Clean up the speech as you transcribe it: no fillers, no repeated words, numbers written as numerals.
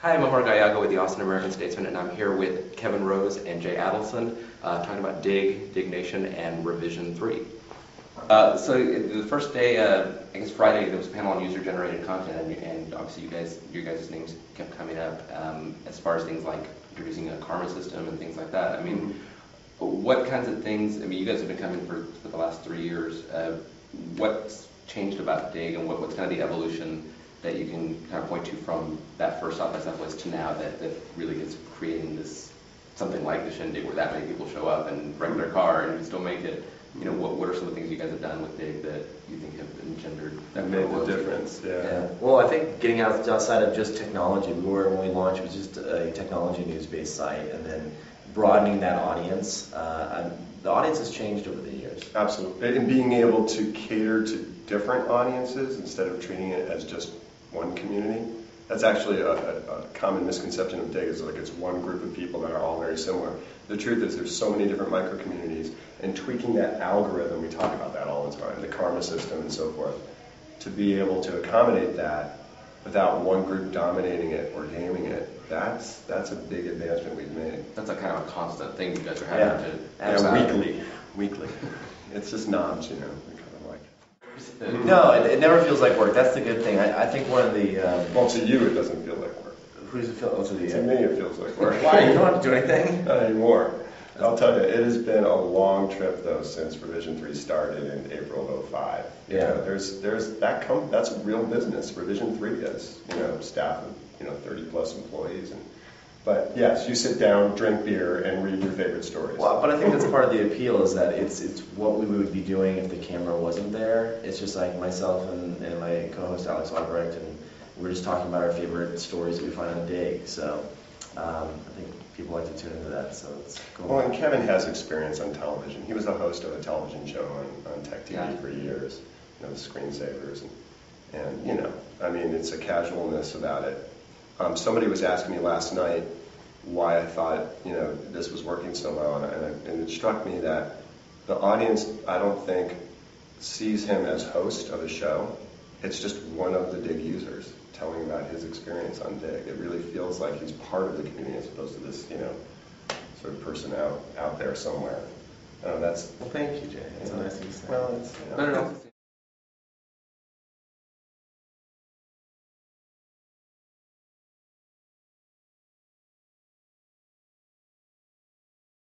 Hi, I'm Omar Gallago with the Austin American Statesman, and I'm here with Kevin Rose and Jay Allison talking about Digg, Digg Nation, and Revision 3. So the first day, I guess Friday, there was a panel on user-generated content, and obviously your guys' names kept coming up as far as things like introducing a karma system and things like that. I mean, what kinds of things, I mean, you guys have been coming for the last 3 years. What's changed about Digg, and what's kind of the evolution that you can kind of point to from that first South by Southwest to now that really is creating this, something like the Shindig where that many people show up and wreck their car and still make it? You know, what are some of the things you guys have done with Digg that you think have engendered that made the difference? Yeah. Well, I think getting outside of just technology, when we launched, it was just a technology news-based site, and then broadening that audience. The audience has changed over the years. Absolutely, and being able to cater to different audiences instead of treating it as just one community. That's actually a common misconception of Digg, is like it's one group of people that are all very similar. The truth is there's so many different micro communities, and tweaking that algorithm, we talk about that all the time, the karma system and so forth, to be able to accommodate that without one group dominating it or gaming it, that's a big advancement we've made. That's a kind of a constant thing you guys are having to... Weekly. It's just knobs, you know. No, it never feels like work. That's the good thing. I think one of the... well, to you it doesn't feel like work. Who does it feel? To me it feels like work. Why? You don't have to do anything? Not anymore. I'll tell you, it has been a long trip though since Revision 3 started in April of 2005. Yeah. You know, that's a real business. Revision 3 is, you know, staff of 30 plus employees. But yes, you sit down, drink beer, and read your favorite stories. Well, but I think that's part of the appeal, is that it's what we would be doing if the camera wasn't there. It's just like myself and my co-host Alex Albrecht, and we're just talking about our favorite stories that we find on Digg. So I think people like to tune into that, so it's cool. Well, and Kevin has experience on television. He was the host of a television show on Tech TV for years, you know, the Screensavers, and you know, I mean, it's a casualness about it. Somebody was asking me last night why I thought, you know, this was working so well, and it struck me that the audience, I don't think, sees him as host of a show. It's just one of the Digg users telling about his experience on Digg. It really feels like he's part of the community as opposed to this, you know, sort of person out there somewhere. That's. Well, thank you, Jay. That's a nice thing to say. Well, it's. You know, No.